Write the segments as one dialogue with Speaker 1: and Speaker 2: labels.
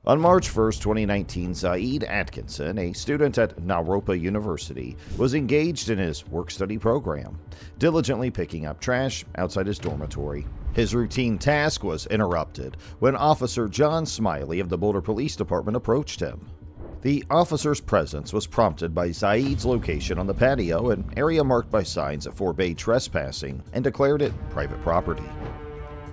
Speaker 1: On March 1, 2019, Zaid Atkinson, a student at Naropa University, was engaged in his work-study program, diligently picking up trash outside his dormitory. His routine task was interrupted when Officer John Smiley of the Boulder Police Department approached him. The officer's presence was prompted by Zaid's location on the patio, an area marked by signs that forbade trespassing and declared it private property.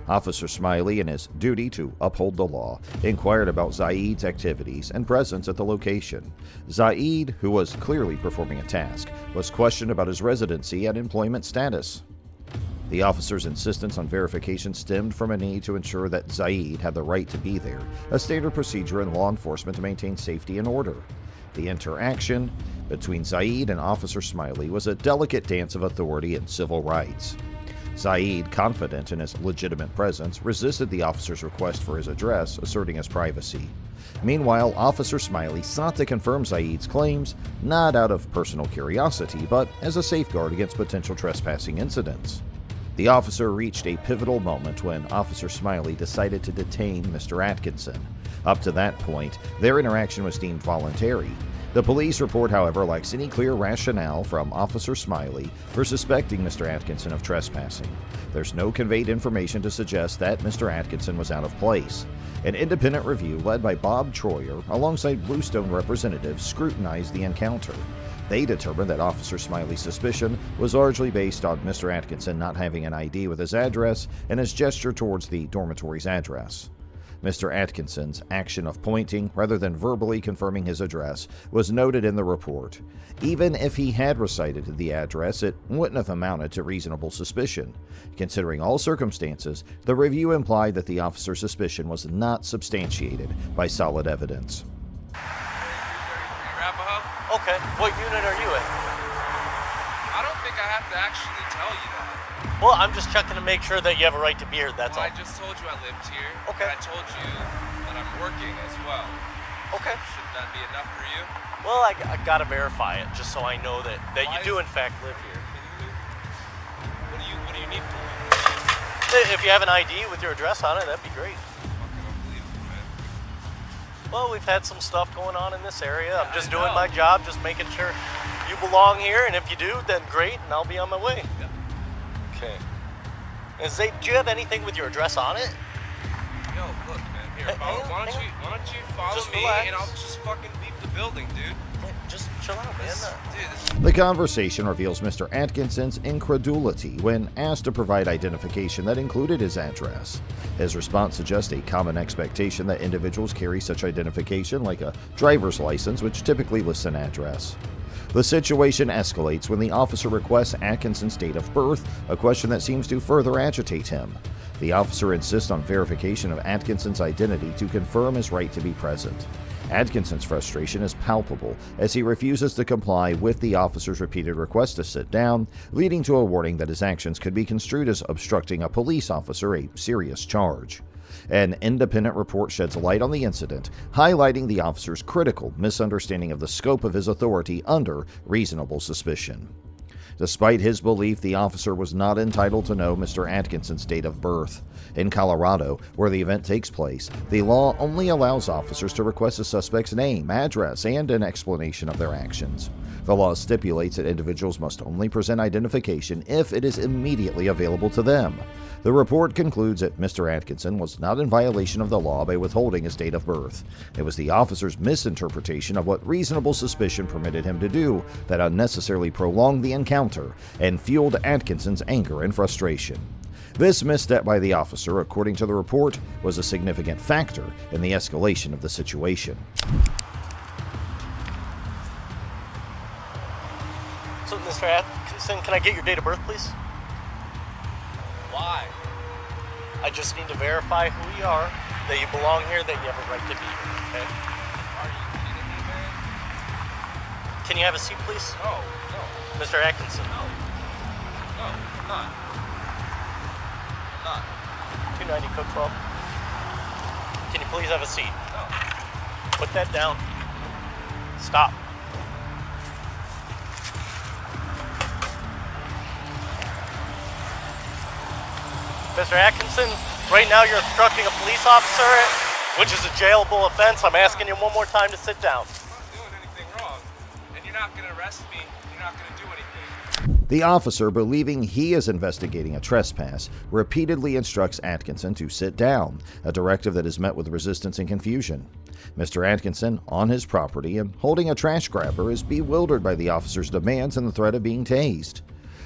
Speaker 1: Officer Smiley, in his duty to uphold the law, inquired about Zaid's activities and presence at the location. Zaid, who was clearly performing a task, was questioned about his residency and employment status. The officer's insistence on verification stemmed from a need to ensure that Zaid had the right to be there, a standard procedure in law enforcement to maintain safety and order. The interaction between Zaid and Officer Smiley was a delicate dance of authority and civil rights. Zaid, confident in his legitimate presence, resisted the officer's request for his address, asserting his privacy. Meanwhile, Officer Smiley sought to confirm Zaid's claims, not out of personal curiosity, but as a safeguard against potential trespassing incidents. The officer reached a pivotal moment when Officer Smiley decided to detain Mr. Atkinson. Up to that point, their interaction was deemed voluntary. The police report, however, lacks any clear rationale from Officer Smiley for suspecting Mr. Atkinson of trespassing. There's no conveyed information to suggest that Mr. Atkinson was out of place. An independent review led by Bob Troyer alongside Bluestone representatives scrutinized the encounter. They determined that Officer Smiley's suspicion was largely based on Mr. Atkinson not having an ID with his address and his gesture towards the dormitory's address. Mr. Atkinson's action of pointing, rather than verbally confirming his address, was noted in the report. Even if he had recited the address, it wouldn't have amounted to reasonable suspicion. Considering all circumstances, the review implied that the officer's suspicion was not substantiated by solid evidence.
Speaker 2: Okay, what unit are you in?
Speaker 3: I don't think I have to actually tell you that.
Speaker 2: Well, I'm just checking to make sure that you have a right to be here, that's all.
Speaker 3: I just told you I lived here.
Speaker 2: Okay.
Speaker 3: And I told you that I'm working as well.
Speaker 2: Okay.
Speaker 3: Shouldn't that be enough for you?
Speaker 2: Well, I gotta verify it, just so I know that you do in fact live here.
Speaker 3: What do you need from me?
Speaker 2: If you have an ID with your address on it, that'd be great.
Speaker 3: Fucking unbelievable, man.
Speaker 2: Well, we've had some stuff going on in this area. I'm just doing my job, just making sure you belong here, and if you do, then great, and I'll be on my way.
Speaker 3: Yeah.
Speaker 2: Okay. And Zaid, do you have anything with your address on it?
Speaker 3: Yo, look, man. Here, why don't you follow
Speaker 2: Just
Speaker 3: me,
Speaker 2: relax.
Speaker 3: and I'll just fucking leave the building, dude.
Speaker 2: Yeah, just chill out, man.
Speaker 1: The conversation reveals Mr. Atkinson's incredulity when asked to provide identification that included his address. His response suggests a common expectation that individuals carry such identification, like a driver's license, which typically lists an address. The situation escalates when the officer requests Atkinson's date of birth, a question that seems to further agitate him. The officer insists on verification of Atkinson's identity to confirm his right to be present. Atkinson's frustration is palpable as he refuses to comply with the officer's repeated request to sit down, leading to a warning that his actions could be construed as obstructing a police officer, a serious charge. An independent report sheds light on the incident, highlighting the officer's critical misunderstanding of the scope of his authority under reasonable suspicion. Despite his belief the officer was not entitled to know Mr. Atkinson's date of birth. In Colorado, where the event takes place, the law only allows officers to request a suspect's name, address, and an explanation of their actions. The law stipulates that individuals must only present identification if it is immediately available to them. The report concludes that Mr. Atkinson was not in violation of the law by withholding his date of birth. It was the officer's misinterpretation of what reasonable suspicion permitted him to do that unnecessarily prolonged the encounter and fueled Atkinson's anger and frustration. This misstep by the officer, according to the report, was a significant factor in the escalation of the situation.
Speaker 2: So, Mr. Atkinson, can I get your date of birth, please?
Speaker 3: Why?
Speaker 2: I just need to verify who you are, that you belong here, that you have a right to be here, okay?
Speaker 3: Are you kidding me, man?
Speaker 2: Can you have a seat, please?
Speaker 3: No.
Speaker 2: Mr. Atkinson.
Speaker 3: No, I'm not.
Speaker 2: 290 Cook 12. Can you please have a seat?
Speaker 3: No.
Speaker 2: Put that down. Stop. Mr. Atkinson, right now you're obstructing a police officer which is a jailable offense. I'm asking you one more time to sit down.
Speaker 3: I'm not doing anything wrong. And you're not going to arrest me. You're not going to do anything.
Speaker 1: The officer, believing he is investigating a trespass, repeatedly instructs Atkinson to sit down, a directive that is met with resistance and confusion. Mr. Atkinson, on his property and holding a trash grabber, is bewildered by the officer's demands and the threat of being tased.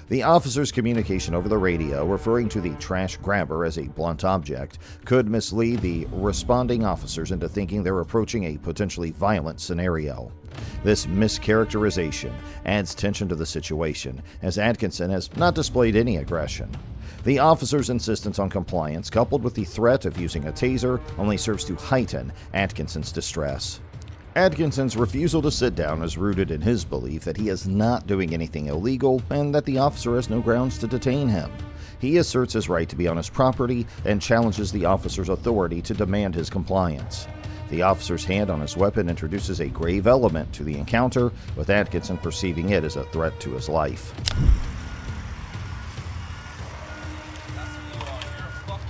Speaker 1: The officer's communication over the radio, referring to the trash grabber as a blunt object, could mislead the responding officers into thinking they're approaching a potentially violent scenario. This mischaracterization adds tension to the situation, as Atkinson has not displayed any aggression. The officer's insistence on compliance, coupled with the threat of using a taser, only serves to heighten Atkinson's distress. Atkinson's refusal to sit down is rooted in his belief that he is not doing anything illegal and that the officer has no grounds to detain him. He asserts his right to be on his property and challenges the officer's authority to demand his compliance. The officer's hand on his weapon introduces a grave element to the encounter, with Atkinson perceiving it as a threat to his life.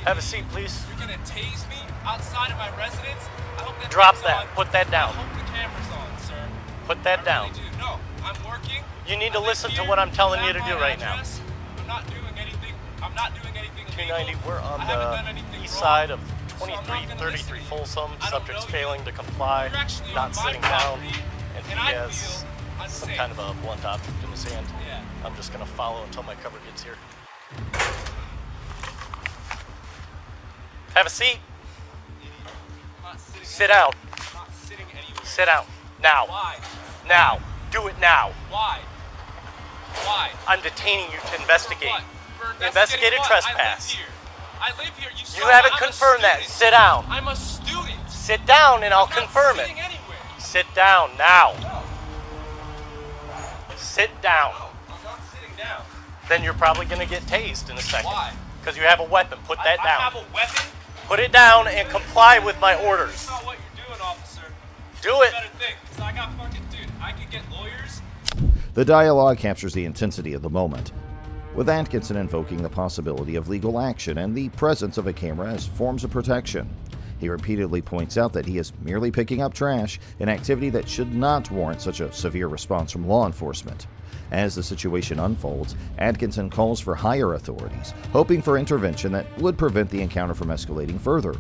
Speaker 2: Have a seat, please.
Speaker 3: You're going to tase me outside of my residence? I hope that
Speaker 2: Drop
Speaker 3: thing's
Speaker 2: that.
Speaker 3: on.
Speaker 2: Put that down.
Speaker 3: I hope the camera's on, sir.
Speaker 2: Put that down.
Speaker 3: I really do. No, I'm working.
Speaker 2: You need to
Speaker 3: I live
Speaker 2: listen to
Speaker 3: here.
Speaker 2: what I'm telling
Speaker 3: You
Speaker 2: you to
Speaker 3: have
Speaker 2: do
Speaker 3: my
Speaker 2: right now.
Speaker 3: address. I'm not doing anything. I'm not doing anything
Speaker 2: 290,
Speaker 3: illegal.
Speaker 2: we're on
Speaker 3: I haven't done anything
Speaker 2: the east
Speaker 3: wrong.
Speaker 2: side of
Speaker 3: So I'm not gonna
Speaker 2: 2333
Speaker 3: listen to you.
Speaker 2: Folsom.
Speaker 3: I don't
Speaker 2: Subject's
Speaker 3: know you.
Speaker 2: failing to comply,
Speaker 3: You're actually on
Speaker 2: not
Speaker 3: my
Speaker 2: sitting down,
Speaker 3: property,
Speaker 2: and he
Speaker 3: and I
Speaker 2: has
Speaker 3: feel
Speaker 2: some
Speaker 3: unsafe.
Speaker 2: kind of a blunt object in his hand.
Speaker 3: Yeah.
Speaker 2: I'm just gonna follow until my cover gets here. Have a seat.
Speaker 3: I'm not sitting
Speaker 2: Sit down.
Speaker 3: I'm not sitting anywhere.
Speaker 2: Sit down. Now.
Speaker 3: Why?
Speaker 2: Now. Do it now.
Speaker 3: Why? Why?
Speaker 2: I'm detaining you to investigate.
Speaker 3: For what? For
Speaker 2: Investigated
Speaker 3: what?
Speaker 2: trespass.
Speaker 3: I live here. You saw
Speaker 2: You haven't
Speaker 3: I'm a
Speaker 2: confirmed that.
Speaker 3: student.
Speaker 2: Sit down.
Speaker 3: I'm a student.
Speaker 2: Sit down and I'll
Speaker 3: I'm not
Speaker 2: confirm it.
Speaker 3: sitting anywhere.
Speaker 2: Sit down now.
Speaker 3: No.
Speaker 2: Sit down.
Speaker 3: No, I'm not sitting down.
Speaker 2: Then you're probably going to get tased in a second.
Speaker 3: Why?
Speaker 2: Because you have a weapon. Put that
Speaker 3: I
Speaker 2: down.
Speaker 3: have a weapon.
Speaker 2: Put it down and comply with my orders.
Speaker 3: That's not what you're doing, officer.
Speaker 2: Do
Speaker 3: You
Speaker 2: it.
Speaker 3: better think, because I got fucking, dude, I could get lawyers.
Speaker 1: The dialogue captures the intensity of the moment, with Atkinson invoking the possibility of legal action and the presence of a camera as forms of protection. He repeatedly points out that he is merely picking up trash, an activity that should not warrant such a severe response from law enforcement. As the situation unfolds, Atkinson calls for higher authorities, hoping for intervention that would prevent the encounter from escalating further.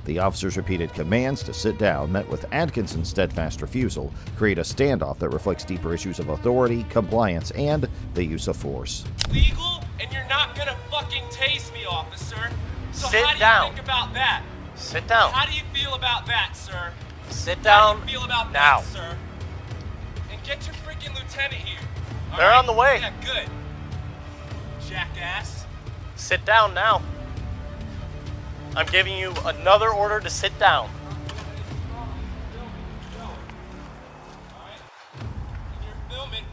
Speaker 1: The officer's repeated commands to sit down, met with Atkinson's steadfast refusal, create a standoff that reflects deeper issues of authority, compliance, and the use of force.
Speaker 3: Legal, and you're not gonna fucking tase me, officer. So
Speaker 2: Sit
Speaker 3: how do you
Speaker 2: down.
Speaker 3: think about that?
Speaker 2: Sit down.
Speaker 3: How do you feel about that, sir?
Speaker 2: Sit
Speaker 3: How
Speaker 2: down
Speaker 3: do you feel about
Speaker 2: now.
Speaker 3: that, sir? And get your freaking lieutenant here. All
Speaker 2: They're
Speaker 3: right?
Speaker 2: on the way.
Speaker 3: Yeah, good. Jackass.
Speaker 2: Sit down now. I'm giving you another order to sit down.
Speaker 3: Alright? And you're filming.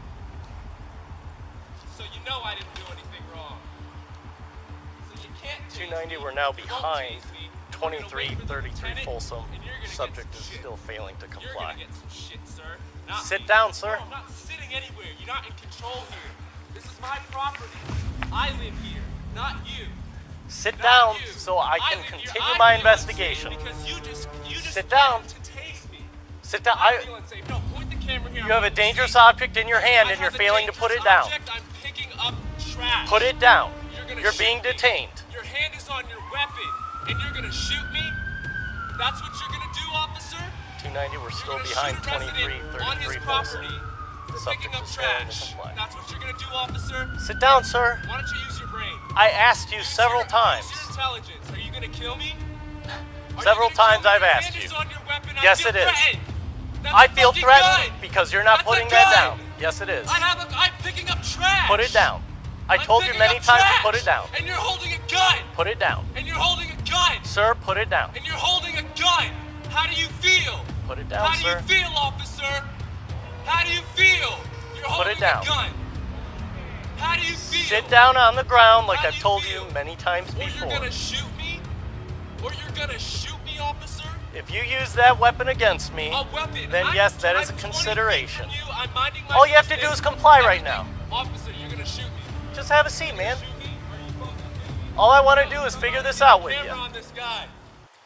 Speaker 3: So you know I didn't do anything wrong. So you can't tase
Speaker 2: 290,
Speaker 3: me.
Speaker 2: we're now
Speaker 3: You won't
Speaker 2: behind
Speaker 3: tase me. You're gonna wait for the
Speaker 2: 2333
Speaker 3: lieutenant,
Speaker 2: Folsom.
Speaker 3: and you're gonna get
Speaker 2: Subject
Speaker 3: some
Speaker 2: is
Speaker 3: shit.
Speaker 2: still failing to
Speaker 3: You're
Speaker 2: comply.
Speaker 3: gonna get some shit, sir. Not
Speaker 2: Sit
Speaker 3: me.
Speaker 2: down, sir.
Speaker 3: No, I'm not sitting anywhere. You're not in control here. This is my property. I live here, not you.
Speaker 2: Sit
Speaker 3: Not
Speaker 2: down
Speaker 3: you.
Speaker 2: so I can
Speaker 3: live here.
Speaker 2: continue
Speaker 3: I
Speaker 2: my
Speaker 3: feel
Speaker 2: investigation.
Speaker 3: unsafe Because you just
Speaker 2: Sit down.
Speaker 3: threatened to tase me.
Speaker 2: Sit down.
Speaker 3: I feel unsafe. No, point the camera here.
Speaker 2: You have a dangerous object in your hand and you're failing to put it down.
Speaker 3: I'm picking up trash.
Speaker 2: Put it down.
Speaker 3: You're
Speaker 2: You're being
Speaker 3: shoot me.
Speaker 2: detained.
Speaker 3: Your hand is on your weapon, and you're gonna shoot me. That's what you're gonna do, officer.
Speaker 2: 290, we're still
Speaker 3: You're gonna
Speaker 2: behind
Speaker 3: shoot a resident on his
Speaker 2: 2333 Folsom.
Speaker 3: property for
Speaker 2: Subject
Speaker 3: picking up
Speaker 2: is failing to
Speaker 3: trash.
Speaker 2: comply.
Speaker 3: That's what you're gonna do, officer.
Speaker 2: Sit down, sir.
Speaker 3: Why don't you use your brain?
Speaker 2: I asked you
Speaker 3: Use
Speaker 2: several
Speaker 3: your-
Speaker 2: times.
Speaker 3: Use your intelligence. Are you gonna kill me? Are
Speaker 2: Several
Speaker 3: you gonna
Speaker 2: times
Speaker 3: kill me?
Speaker 2: I've
Speaker 3: Your
Speaker 2: asked
Speaker 3: hand
Speaker 2: you.
Speaker 3: is on your weapon. I
Speaker 2: Yes,
Speaker 3: feel
Speaker 2: it is.
Speaker 3: threatened. That's
Speaker 2: I
Speaker 3: a
Speaker 2: feel
Speaker 3: fucking
Speaker 2: threatened
Speaker 3: gun.
Speaker 2: because you're not
Speaker 3: That's a
Speaker 2: putting that
Speaker 3: gun.
Speaker 2: down. Yes, it is.
Speaker 3: I'm picking up trash.
Speaker 2: Put it down. I
Speaker 3: I'm
Speaker 2: told you
Speaker 3: picking
Speaker 2: many
Speaker 3: up
Speaker 2: times to
Speaker 3: trash.
Speaker 2: put it down.
Speaker 3: And you're holding a gun.
Speaker 2: Put it down.
Speaker 3: And you're holding a gun.
Speaker 2: Sir, put it down.
Speaker 3: And you're holding a gun. How do you feel?
Speaker 2: Put it down,
Speaker 3: How do
Speaker 2: sir.
Speaker 3: you feel, officer? How do you feel? You're holding
Speaker 2: it down.
Speaker 3: a gun. How do you feel?
Speaker 2: Sit down on the ground like
Speaker 3: How
Speaker 2: I've
Speaker 3: do you
Speaker 2: told
Speaker 3: feel?
Speaker 2: you many times
Speaker 3: Or
Speaker 2: before.
Speaker 3: you're gonna shoot me? Or you're gonna shoot me, officer?
Speaker 2: If you use that weapon against me,
Speaker 3: A weapon.
Speaker 2: then
Speaker 3: I'm-
Speaker 2: yes, that is a
Speaker 3: I'm 20 feet
Speaker 2: consideration.
Speaker 3: from you. I'm minding my
Speaker 2: All you have to do
Speaker 3: business.
Speaker 2: is comply right
Speaker 3: Everything.
Speaker 2: now.
Speaker 3: Officer, you're gonna shoot me.
Speaker 2: Just have a seat, man.
Speaker 3: Shoot me? Or are you supposed to?
Speaker 2: All I want to do is figure this out with
Speaker 3: Camera
Speaker 2: you.
Speaker 3: on this guy.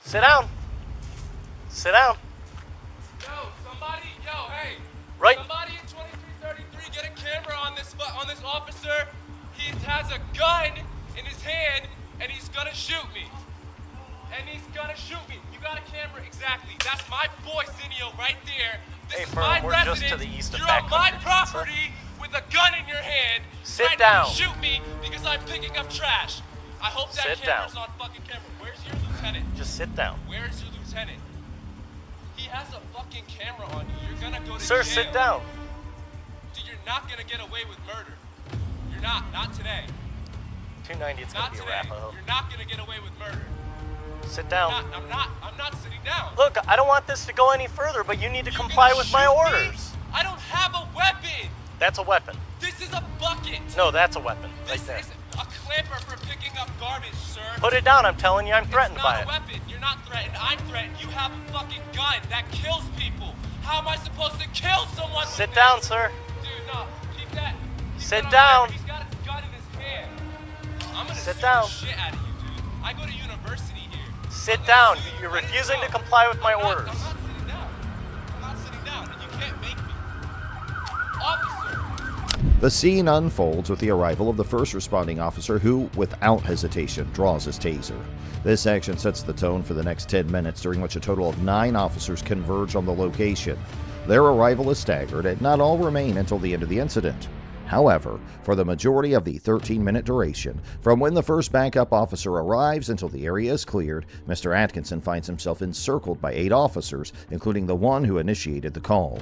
Speaker 2: Sit down. Sit down.
Speaker 3: Hey.
Speaker 2: Right.
Speaker 3: Somebody in 2333, get a camera on this officer. He has a gun in his hand, and he's gonna shoot me. You got a camera? Exactly. That's my boy, Zinio, right there. This is my
Speaker 2: we're
Speaker 3: residence.
Speaker 2: just to the east of
Speaker 3: You're on my
Speaker 2: backcountry,
Speaker 3: property with a gun in your hand.
Speaker 2: Sit
Speaker 3: threatening
Speaker 2: down.
Speaker 3: to shoot me because I'm picking up trash. I hope that
Speaker 2: Sit
Speaker 3: camera's
Speaker 2: down.
Speaker 3: on fucking camera. Where's your lieutenant?
Speaker 2: Just sit down.
Speaker 3: Where's your lieutenant? He has a fucking camera on you. You're gonna go to
Speaker 2: Sir,
Speaker 3: jail.
Speaker 2: sit down.
Speaker 3: Dude, you're not gonna get away with murder. You're not. Not today.
Speaker 2: 290, it's gonna
Speaker 3: Not
Speaker 2: be a
Speaker 3: today.
Speaker 2: wrap, I hope.
Speaker 3: You're not gonna get away with murder.
Speaker 2: Sit down.
Speaker 3: I'm not sitting down.
Speaker 2: Look, I don't want this to go any further, but you need to comply with my orders.
Speaker 3: I don't have a weapon.
Speaker 2: That's a weapon.
Speaker 3: This is a bucket.
Speaker 2: No, that's a weapon.
Speaker 3: This
Speaker 2: Right there.
Speaker 3: is a clamper for picking up garbage, sir.
Speaker 2: Put it down, I'm telling you, I'm threatened
Speaker 3: It's
Speaker 2: by
Speaker 3: not
Speaker 2: it.
Speaker 3: a weapon. You're not threatened. I'm threatened. You have a fucking gun that kills people. How am I supposed to kill someone with
Speaker 2: Sit
Speaker 3: this?
Speaker 2: down, sir.
Speaker 3: Dude, no. Keep that.
Speaker 2: Sit
Speaker 3: that
Speaker 2: down.
Speaker 3: on there. He's got his gun in his hand. I'm gonna
Speaker 2: Sit
Speaker 3: sue
Speaker 2: down.
Speaker 3: the shit out of you, dude. I go to university here.
Speaker 2: Sit
Speaker 3: I'm gonna
Speaker 2: down.
Speaker 3: sue you.
Speaker 2: You're
Speaker 3: Ready
Speaker 2: refusing
Speaker 3: go.
Speaker 2: to comply with my
Speaker 3: I'm not
Speaker 2: orders.
Speaker 3: sitting down. I'm not sitting down, and you can't make me. Officer.
Speaker 1: The scene unfolds with the arrival of the first responding officer who, without hesitation, draws his taser. This action sets the tone for the next 10 minutes, during which a total of 9 officers converge on the location. Their arrival is staggered, and not all remain until the end of the incident. However, for the majority of the 13-minute duration, from when the first backup officer arrives until the area is cleared, Mr. Atkinson finds himself encircled by 8 officers, including the one who initiated the call.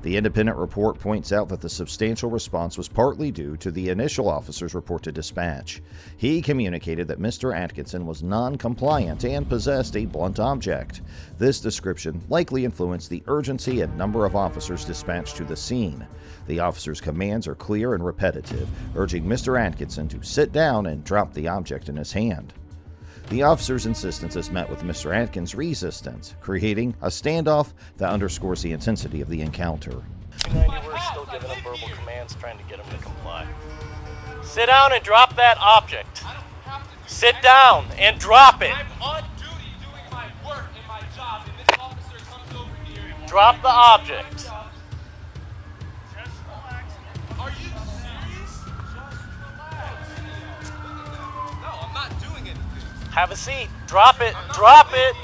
Speaker 1: The independent report points out that the substantial response was partly due to the initial officer's report to dispatch. He communicated that Mr. Atkinson was non-compliant and possessed a blunt object. This description likely influenced the urgency and number of officers dispatched to the scene. The officer's commands are clear and repetitive, urging Mr. Atkinson to sit down and drop the object in his hand. The officer's insistence is met with Mr. Atkins' resistance, creating a standoff that underscores the intensity of the encounter.
Speaker 2: 290, we're still giving him verbal commands, trying to get him to comply. Sit down and drop that object.
Speaker 3: I don't have to do
Speaker 2: Sit
Speaker 3: anything.
Speaker 2: down and drop it.
Speaker 3: I'm on duty doing my work and my job, and this officer comes over here.
Speaker 2: Drop the object.
Speaker 3: Are you serious? Just relax. No, I'm not doing anything.
Speaker 2: Have a seat. Drop it. Drop it.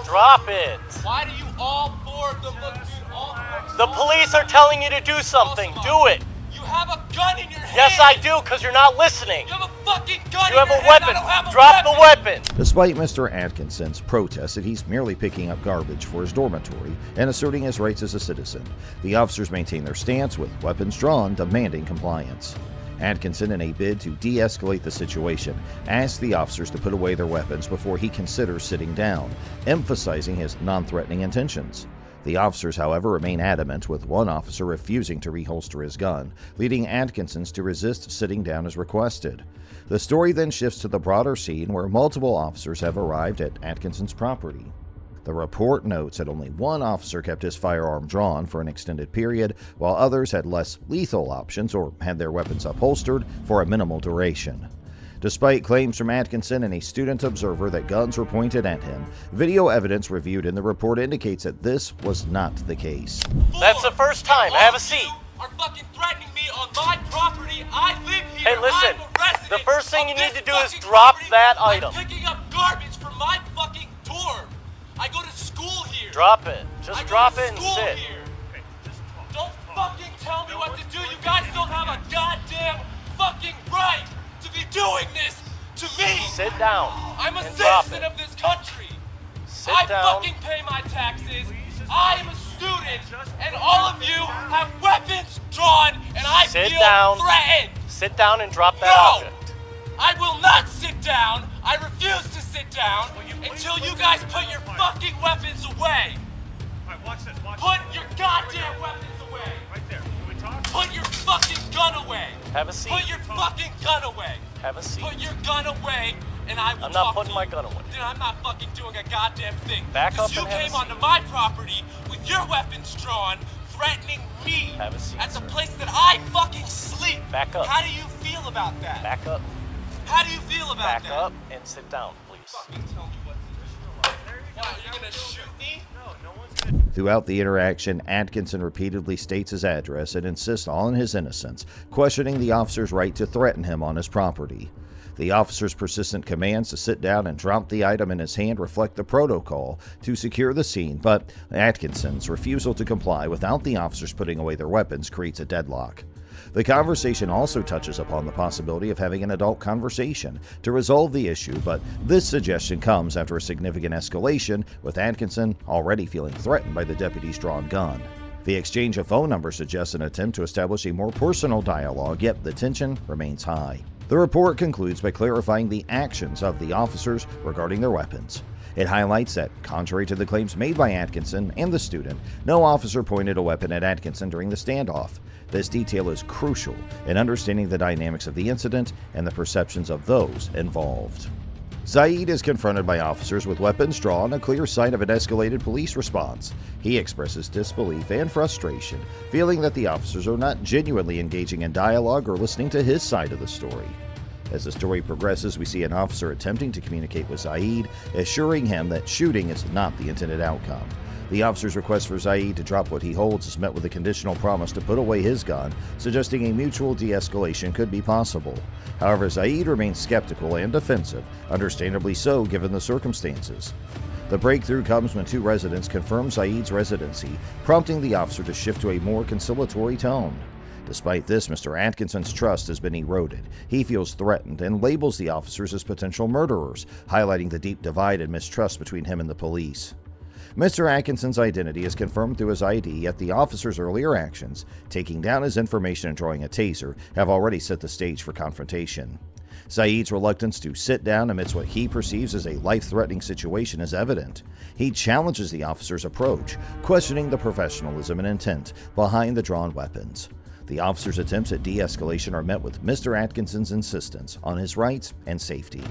Speaker 2: Drop it.
Speaker 3: Why do you all 4 of them look, dude? All 4
Speaker 2: The police are telling you to do something. Do it.
Speaker 3: You have a gun in your hand.
Speaker 2: Yes, I do, because you're not listening.
Speaker 3: You have a fucking gun
Speaker 2: You
Speaker 3: in
Speaker 2: have
Speaker 3: your
Speaker 2: a
Speaker 3: hand.
Speaker 2: weapon.
Speaker 3: I don't have a
Speaker 2: Drop the weapon.
Speaker 1: Despite Mr. Atkinson's protest that he's merely picking up garbage for his dormitory and asserting his rights as a citizen, the officers maintain their stance with weapons drawn, demanding compliance. Atkinson, in a bid to de-escalate the situation, asks the officers to put away their weapons before he considers sitting down, emphasizing his non-threatening intentions. The officers, however, remain adamant, with one officer refusing to reholster his gun, leading Atkinson to resist sitting down as requested. The story then shifts to the broader scene where multiple officers have arrived at Atkinson's property. The report notes that only one officer kept his firearm drawn for an extended period, while others had less lethal options or had their weapons upholstered for a minimal duration. Despite claims from Atkinson and a student observer that guns were pointed at him, video evidence reviewed in the report indicates that this was not the case.
Speaker 2: That's the first time. Have a seat.
Speaker 3: You are fucking threatening me on my property. I live here.
Speaker 2: Hey, listen.
Speaker 3: I'm a resident
Speaker 2: The first thing you
Speaker 3: of
Speaker 2: need
Speaker 3: this
Speaker 2: to do is
Speaker 3: fucking
Speaker 2: drop
Speaker 3: property.
Speaker 2: that
Speaker 3: I'm
Speaker 2: item.
Speaker 3: picking up garbage from my fucking dorm. I go to school here.
Speaker 2: Drop it. Just
Speaker 3: I go
Speaker 2: drop
Speaker 3: to
Speaker 2: it and
Speaker 3: school
Speaker 2: sit.
Speaker 3: Here. Don't fucking tell me what to do. You guys don't have a goddamn fucking right to be doing this to me.
Speaker 2: Sit down.
Speaker 3: I'm a
Speaker 2: and drop
Speaker 3: citizen
Speaker 2: it.
Speaker 3: of this country.
Speaker 2: Sit
Speaker 3: I
Speaker 2: down.
Speaker 3: fucking pay my taxes. I am a student, and all of you have weapons drawn, and I
Speaker 2: Sit
Speaker 3: feel
Speaker 2: down.
Speaker 3: threatened.
Speaker 2: Sit down and drop that
Speaker 3: No!
Speaker 2: object.
Speaker 3: I will not sit down. I refuse to sit down until you guys put your fucking weapons away.
Speaker 4: Alright, watch this.
Speaker 3: Put your goddamn weapons away.
Speaker 4: Right there. Can we talk?
Speaker 3: Put your fucking gun away.
Speaker 2: Have a seat.
Speaker 3: Put your fucking gun away.
Speaker 2: Have a seat.
Speaker 3: Put your gun away, and I will
Speaker 2: I'm not
Speaker 3: talk
Speaker 2: putting
Speaker 3: to
Speaker 2: my
Speaker 3: you.
Speaker 2: gun away.
Speaker 3: Then I'm not fucking doing a goddamn thing.
Speaker 2: Back up
Speaker 3: Because you
Speaker 2: and have a
Speaker 3: came
Speaker 2: seat.
Speaker 3: onto my property with your weapons drawn, threatening me
Speaker 2: Have a seat,
Speaker 3: at the
Speaker 2: sir.
Speaker 3: place that I fucking sleep.
Speaker 2: Back up.
Speaker 3: How do you feel about that?
Speaker 2: Back up.
Speaker 3: How do you feel about
Speaker 2: Back
Speaker 3: that?
Speaker 2: up and sit down, please.
Speaker 3: Fucking tell me what to do. What, are you gonna shoot me?
Speaker 2: No one's gonna...
Speaker 1: Throughout the interaction, Atkinson repeatedly states his address and insists on his innocence, questioning the officer's right to threaten him on his property. The officer's persistent commands to sit down and drop the item in his hand reflect the protocol to secure the scene, but Atkinson's refusal to comply without the officers putting away their weapons creates a deadlock. The conversation also touches upon the possibility of having an adult conversation to resolve the issue, but this suggestion comes after a significant escalation, with Atkinson already feeling threatened by the deputy's drawn gun. The exchange of phone numbers suggests an attempt to establish a more personal dialogue, yet the tension remains high. The report concludes by clarifying the actions of the officers regarding their weapons. It highlights that, contrary to the claims made by Atkinson and the student, no officer pointed a weapon at Atkinson during the standoff. This detail is crucial in understanding the dynamics of the incident and the perceptions of those involved. Zaid is confronted by officers with weapons drawn, a clear sign of an escalated police response. He expresses disbelief and frustration, feeling that the officers are not genuinely engaging in dialogue or listening to his side of the story. As the story progresses, we see an officer attempting to communicate with Zaid, assuring him that shooting is not the intended outcome. The officer's request for Zaid to drop what he holds is met with a conditional promise to put away his gun, suggesting a mutual de-escalation could be possible. However, Zaid remains skeptical and defensive, understandably so given the circumstances. The breakthrough comes when two residents confirm Zaid's residency, prompting the officer to shift to a more conciliatory tone. Despite this, Mr. Atkinson's trust has been eroded. He feels threatened and labels the officers as potential murderers, highlighting the deep divide and mistrust between him and the police. Mr. Atkinson's identity is confirmed through his ID, yet the officer's earlier actions, taking down his information and drawing a taser, have already set the stage for confrontation. Zaid's reluctance to sit down amidst what he perceives as a life-threatening situation is evident. He challenges the officer's approach, questioning the professionalism and intent behind the drawn weapons. The officer's attempts at de-escalation are met with Mr. Atkinson's insistence on his rights and safety.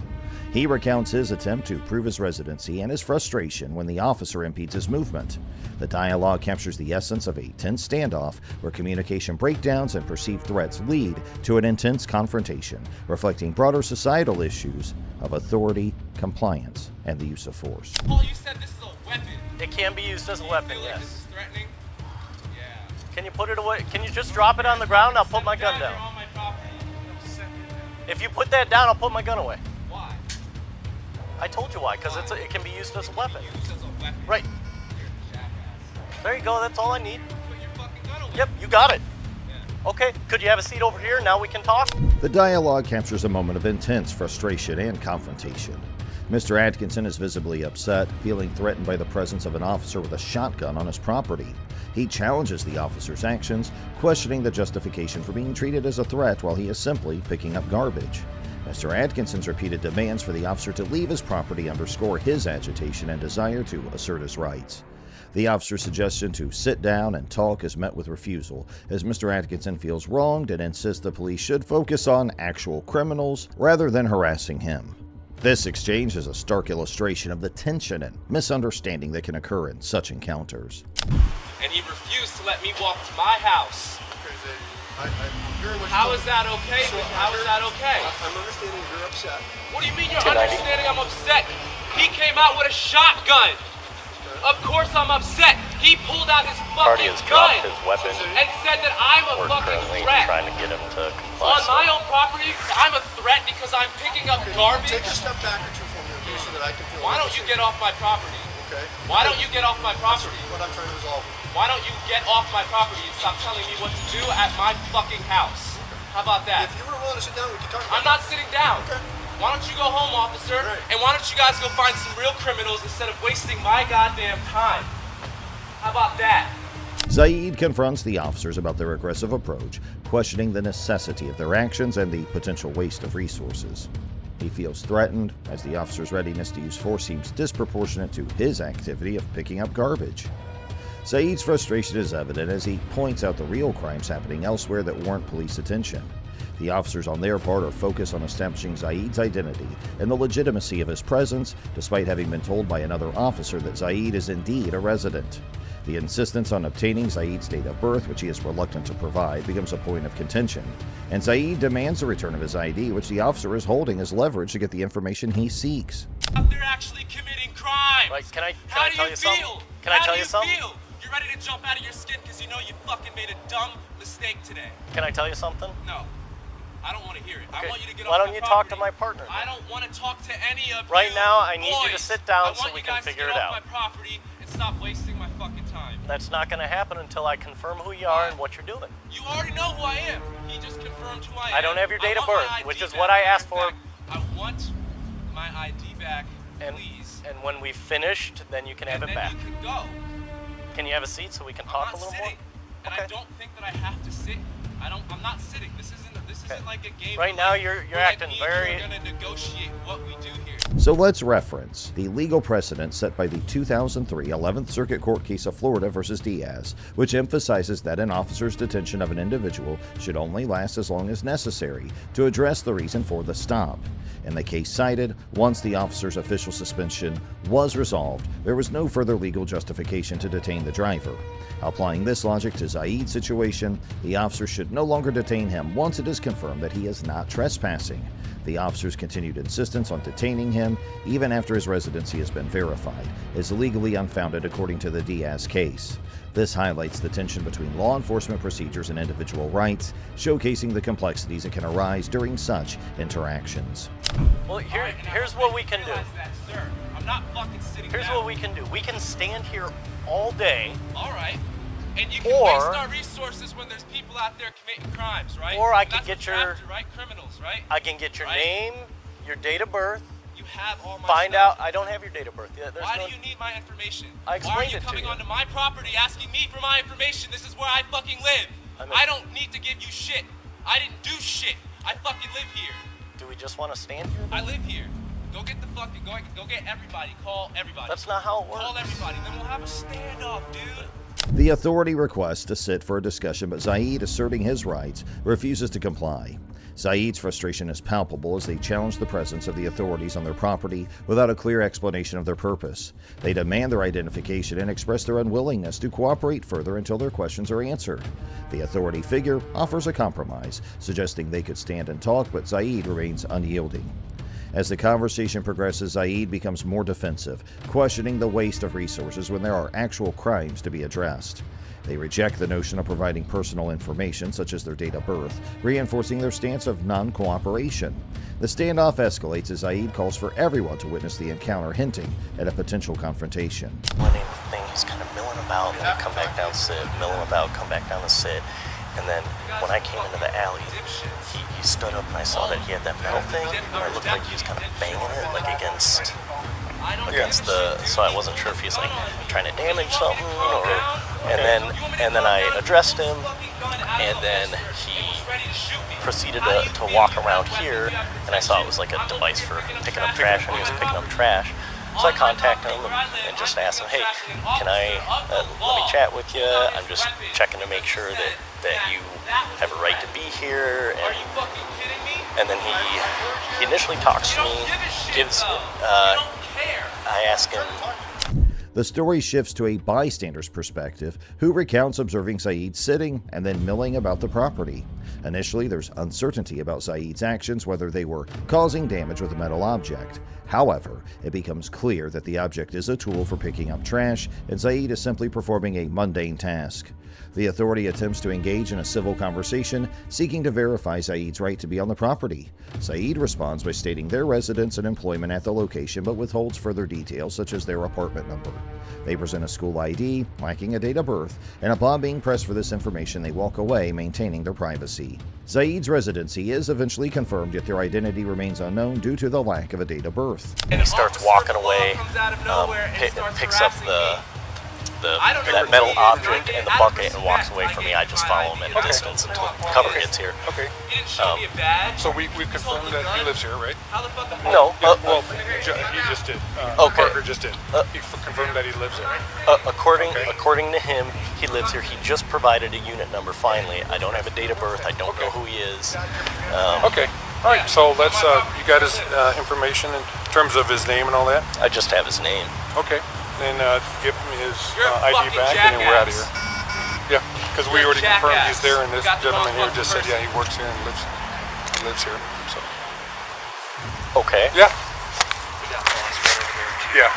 Speaker 1: He recounts his attempt to prove his residency and his frustration when the officer impedes his movement. The dialogue captures the essence of a tense standoff where communication breakdowns and perceived threats lead to an intense confrontation, reflecting broader societal issues of authority, compliance, and the use of force.
Speaker 3: Paul, you said this is a weapon.
Speaker 2: It can be used as a weapon,
Speaker 3: Feel like this
Speaker 2: yes.
Speaker 3: is threatening? Yeah.
Speaker 2: Can you put it away? Can you just drop it on the ground? I'll put my gun
Speaker 3: You're
Speaker 2: down.
Speaker 3: on my property.
Speaker 2: If you put that down, I'll put my gun away.
Speaker 3: Why?
Speaker 2: I told you why, because it can be used as a weapon.
Speaker 3: Used as a weapon.
Speaker 2: Right.
Speaker 3: You're a jackass.
Speaker 2: There you go, that's all I need.
Speaker 3: Put your fucking gun away.
Speaker 2: Yep, you got it.
Speaker 3: Yeah.
Speaker 2: Okay, could you have a seat over here? Now we can talk.
Speaker 1: The dialogue captures a moment of intense frustration and confrontation. Mr. Atkinson is visibly upset, feeling threatened by the presence of an officer with a shotgun on his property. He challenges the officer's actions, questioning the justification for being treated as a threat while he is simply picking up garbage. Mr. Atkinson's repeated demands for the officer to leave his property underscore his agitation and desire to assert his rights. The officer's suggestion to sit down and talk is met with refusal, as Mr. Atkinson feels wronged and insists the police should focus on actual criminals rather than harassing him. This exchange is a stark illustration of the tension and misunderstanding that can occur in such encounters.
Speaker 3: And he refused to let me walk to my house.
Speaker 5: Okay, Zaid, I'm very much.
Speaker 3: How is that okay? How is that okay?
Speaker 5: I'm understanding you're upset.
Speaker 3: What do you mean you're understanding I'm upset? He came out with a shotgun. Of course I'm upset. He pulled out his
Speaker 2: Party
Speaker 3: fucking
Speaker 2: has
Speaker 3: gun
Speaker 2: dropped his weapon.
Speaker 3: and said that I'm a
Speaker 2: We're
Speaker 3: fucking
Speaker 2: currently
Speaker 3: threat.
Speaker 2: trying to get him to comply.
Speaker 3: On my own property, I'm a threat because I'm picking up garbage.
Speaker 5: Take a step back or two from me, okay, so that I can feel.
Speaker 3: Why don't you get off my property?
Speaker 5: Okay.
Speaker 3: Why don't you get off my property?
Speaker 5: What I'm trying to resolve.
Speaker 3: Why don't you get off my property and stop telling me what to do at my fucking house? How about that?
Speaker 5: If you were willing to sit down, we could talk about
Speaker 3: I'm not sitting down.
Speaker 5: Okay.
Speaker 3: Why don't you go home, officer?
Speaker 5: Right.
Speaker 3: And why don't you guys go find some real criminals instead of wasting my goddamn time? How about that?
Speaker 1: Zaid confronts the officers about their aggressive approach, questioning the necessity of their actions and the potential waste of resources. He feels threatened, as the officer's readiness to use force seems disproportionate to his activity of picking up garbage. Zaid's frustration is evident as he points out the real crimes happening elsewhere that warrant police attention. The officers on their part are focused on establishing Zaid's identity and the legitimacy of his presence, despite having been told by another officer that Zaid is indeed a resident. The insistence on obtaining Zaid's date of birth, which he is reluctant to provide, becomes a point of contention, and Zaid demands the return of his ID, which the officer is holding as leverage to get the information he seeks.
Speaker 3: They're actually committing crimes.
Speaker 2: Like, can I
Speaker 3: How do
Speaker 2: tell
Speaker 3: you
Speaker 2: you
Speaker 3: feel?
Speaker 2: something? Can I tell you something?
Speaker 3: Feel? You're ready to jump out of your skin because you know you fucking made a dumb mistake today.
Speaker 2: Can I tell you something?
Speaker 3: No. I don't want to hear it.
Speaker 2: Okay.
Speaker 3: I want you to get
Speaker 2: Why
Speaker 3: off
Speaker 2: don't
Speaker 3: my
Speaker 2: you talk
Speaker 3: property.
Speaker 2: to my partner?
Speaker 3: I don't want to talk to any of
Speaker 2: Right
Speaker 3: you
Speaker 2: now, I need you to
Speaker 3: boys.
Speaker 2: sit down so
Speaker 3: I want
Speaker 2: we
Speaker 3: you
Speaker 2: can
Speaker 3: guys
Speaker 2: figure
Speaker 3: to
Speaker 2: it
Speaker 3: get
Speaker 2: out.
Speaker 3: off my property and stop wasting my fucking time.
Speaker 2: That's not going to happen until I confirm who you are and what you're doing.
Speaker 3: You already know who I am. He just confirmed who I am.
Speaker 2: I don't have your date of
Speaker 3: want
Speaker 2: birth,
Speaker 3: my ID
Speaker 2: which is
Speaker 3: back.
Speaker 2: what I asked for.
Speaker 3: I want my ID back,
Speaker 2: And,
Speaker 3: please.
Speaker 2: and when we've finished, then you can have
Speaker 3: and
Speaker 2: it
Speaker 3: then
Speaker 2: back.
Speaker 3: you can go.
Speaker 2: Can you have a seat so we can
Speaker 3: I'm
Speaker 2: talk
Speaker 3: not
Speaker 2: a little
Speaker 3: sitting,
Speaker 2: more?
Speaker 3: and
Speaker 2: Okay.
Speaker 3: I don't think that I have to sit. I'm not sitting. This isn't like a game.
Speaker 2: Right
Speaker 3: where,
Speaker 2: now,
Speaker 3: like,
Speaker 2: you're
Speaker 3: where, like,
Speaker 2: acting
Speaker 3: me and
Speaker 2: very-
Speaker 3: you are gonna negotiate what we do here.
Speaker 1: So let's reference the legal precedent set by the 2003 11th Circuit Court case of Florida versus Diaz, which emphasizes that an officer's detention of an individual should only last as long as necessary to address the reason for the stop. In the case cited, once the officer's official suspension was resolved, there was no further legal justification to detain the driver. Applying this logic to Zaid's situation, the officer should no longer detain him once it is confirmed that he is not trespassing. The officer's continued insistence on detaining him, even after his residency has been verified, is legally unfounded according to the Diaz case. This highlights the tension between law enforcement procedures and individual rights, showcasing the complexities that can arise during such interactions.
Speaker 2: Well,
Speaker 3: All right, and I
Speaker 2: here's
Speaker 3: hope
Speaker 2: what
Speaker 3: that
Speaker 2: we
Speaker 3: you
Speaker 2: can do.
Speaker 3: realize that, sir. I'm not fucking sitting
Speaker 2: Here's
Speaker 3: down.
Speaker 2: what we can do. We can stand here all day,
Speaker 3: All right. And you can
Speaker 2: Or-
Speaker 3: waste our resources when there's people out there committing crimes, right?
Speaker 2: Or I
Speaker 3: And
Speaker 2: could
Speaker 3: that's
Speaker 2: get
Speaker 3: what you're
Speaker 2: your-
Speaker 3: after, right? Criminals, right?
Speaker 2: I can get your
Speaker 3: Right.
Speaker 2: name, your date of birth,
Speaker 3: You have all my
Speaker 2: find
Speaker 3: stuff.
Speaker 2: out. I don't have your date of birth yet. There's
Speaker 3: Why
Speaker 2: no,
Speaker 3: do you need my information?
Speaker 2: I
Speaker 3: Why are
Speaker 2: explained
Speaker 3: you
Speaker 2: it to
Speaker 3: coming
Speaker 2: you.
Speaker 3: onto my property asking me for my information? This is where I fucking live. I don't need to give you shit. I didn't do shit. I fucking live here.
Speaker 2: Do we just want to stand here?
Speaker 3: I live here. Go get the fucking, go get everybody. Call everybody.
Speaker 2: That's not how it works.
Speaker 3: Call everybody. Then we'll have a standoff, dude.
Speaker 1: The authority requests to sit for a discussion, but Zaid, asserting his rights, refuses to comply. Zaid's frustration is palpable as they challenge the presence of the authorities on their property without a clear explanation of their purpose. They demand their identification and express their unwillingness to cooperate further until their questions are answered. The authority figure offers a compromise, suggesting they could stand and talk, but Zaid remains unyielding. As the conversation progresses, Zaid becomes more defensive, questioning the waste of resources when there are actual crimes to be addressed. They reject the notion of providing personal information, such as their date of birth, reinforcing their stance of non-cooperation. The standoff escalates as Zaid calls for everyone to witness the encounter, hinting at a potential confrontation.
Speaker 2: Running thing, he's kind of milling about, then he'd come back down, sit, milling about, come back down and sit. And then when I came into the alley, he stood up and I saw that he had that metal thing, and it looked like he was kind of banging it, like against the, so I wasn't sure if he was like trying to damage something or, and then I addressed him, and then he proceeded to walk around here, and I saw it was like a device for picking up trash, and he was picking up trash. So I contacted him and just asked him, hey, can I, let me chat with you? I'm just checking to make sure that you have a right to be here. And then he initially talks to me, I ask him.
Speaker 1: The story shifts to a bystander's perspective, who recounts observing Zaid sitting and then milling about the property. Initially, there's uncertainty about Zaid's actions, whether they were causing damage with a metal object. However, it becomes clear that the object is a tool for picking up trash, and Zaid is simply performing a mundane task. The authority attempts to engage in a civil conversation, seeking to verify Zaid's right to be on the property. Zaid responds by stating their residence and employment at the location, but withholds further details such as their apartment number. They present a school ID, lacking a date of birth, and upon being pressed for this information, they walk away, maintaining their privacy. Zaid's residency is eventually confirmed, yet their identity remains unknown due to the lack of a date of birth.
Speaker 2: And he starts walking away, picks up that metal object and the bucket and walks away from me. I just follow him at a distance until cover gets here.
Speaker 6: Okay.
Speaker 3: He didn't show me a badge.
Speaker 6: So we confirmed that he lives here, right?
Speaker 3: How the fuck am I?
Speaker 2: No,
Speaker 6: Well, he just did.
Speaker 2: Okay.
Speaker 6: Parker just did. He confirmed that he lives there.
Speaker 2: according to him, he lives here. He just provided a unit number finally. I don't have a date of birth. I don't know who he is.
Speaker 6: Okay. All right. So let's. You got his information in terms of his name and all that.
Speaker 2: I just have his name.
Speaker 6: Okay. and give him his
Speaker 3: You're a
Speaker 6: ID
Speaker 3: fucking
Speaker 6: back, and then we're out of
Speaker 3: jackass.
Speaker 6: here. Yeah, because we
Speaker 3: You're a
Speaker 6: already confirmed he's
Speaker 3: jackass.
Speaker 6: there, and this
Speaker 3: Got the
Speaker 6: gentleman
Speaker 3: wrong
Speaker 6: here just said,
Speaker 3: fucking
Speaker 6: yeah, he works here and lives here. So
Speaker 2: Okay.
Speaker 6: yeah, yeah.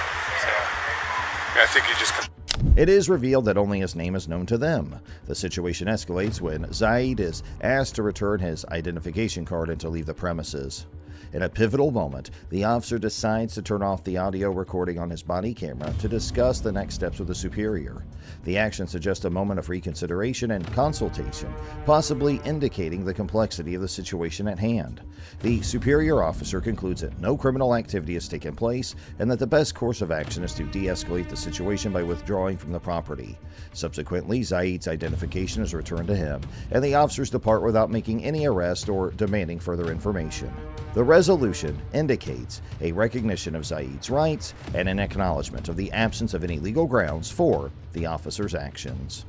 Speaker 6: I think he just.
Speaker 1: It is revealed that only his name is known to them. The situation escalates when Zaid is asked to return his identification card and to leave the premises. In a pivotal moment, the officer decides to turn off the audio recording on his body camera to discuss the next steps with a superior. The action suggests a moment of reconsideration and consultation, possibly indicating the complexity of the situation at hand. The superior officer concludes that no criminal activity has taken place and that the best course of action is to de-escalate the situation by withdrawing from the property. Subsequently, Zaid's identification is returned to him, and the officers depart without making any arrest or demanding further information. The resolution indicates a recognition of Zaid's rights and an acknowledgement of the absence of any legal grounds for the officer's actions.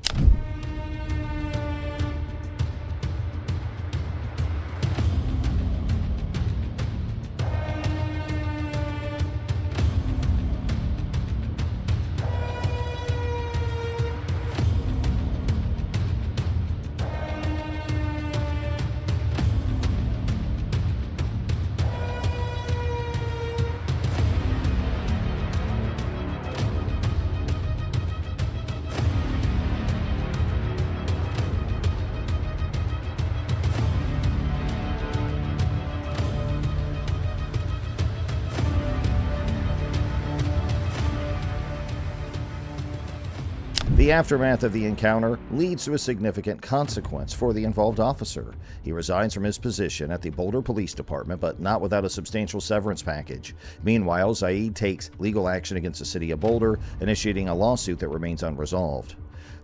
Speaker 1: The aftermath of the encounter leads to a significant consequence for the involved officer. He resigns from his position at the Boulder Police Department, but not without a substantial severance package. Meanwhile, Zaid takes legal action against the city of Boulder, initiating a lawsuit that remains unresolved.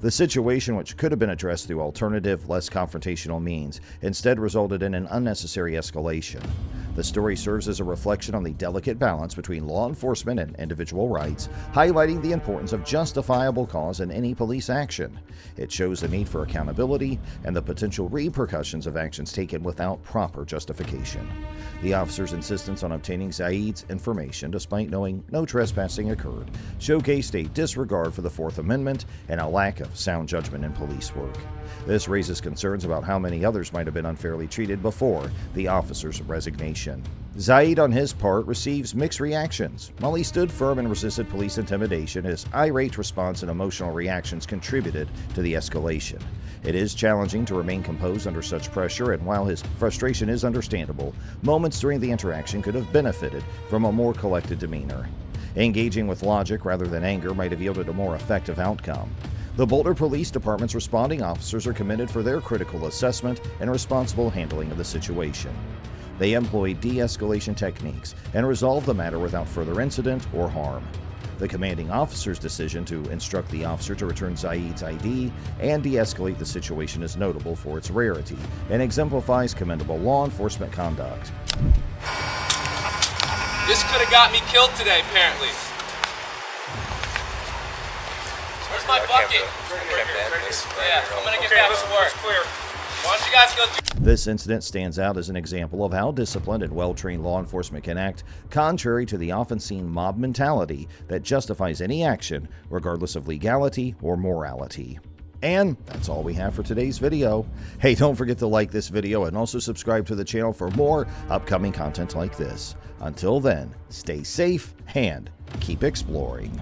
Speaker 1: The situation, which could have been addressed through alternative, less confrontational means, instead resulted in an unnecessary escalation. The story serves as a reflection on the delicate balance between law enforcement and individual rights, highlighting the importance of justifiable cause in any police action. It shows the need for accountability and the potential repercussions of actions taken without proper justification. The officer's insistence on obtaining Zaid's information, despite knowing no trespassing occurred, showcased a disregard for the Fourth Amendment and a lack of sound judgment in police work. This raises concerns about how many others might have been unfairly treated before the officer's resignation. Zaid, on his part, receives mixed reactions. While he stood firm and resisted police intimidation, his irate response and emotional reactions contributed to the escalation. It is challenging to remain composed under such pressure, and while his frustration is understandable, moments during the interaction could have benefited from a more collected demeanor. Engaging with logic rather than anger might have yielded a more effective outcome. The Boulder Police Department's responding officers are commended for their critical assessment and responsible handling of the situation. They employed de-escalation techniques and resolved the matter without further incident or harm. The commanding officer's decision to instruct the officer to return Zaid's ID and de-escalate the situation is notable for its rarity and exemplifies commendable law enforcement conduct.
Speaker 3: This could have got me killed today, apparently. Where's my bucket? Yeah, I'm gonna get back to work.
Speaker 6: Clear.
Speaker 3: Why don't you guys go do
Speaker 1: This incident stands out as an example of how disciplined and well-trained law enforcement can act, contrary to the often seen mob mentality that justifies any action, regardless of legality or morality. And that's all we have for today's video. Hey, don't forget to like this video and also subscribe to the channel for more upcoming content like this. Until then, stay safe and keep exploring.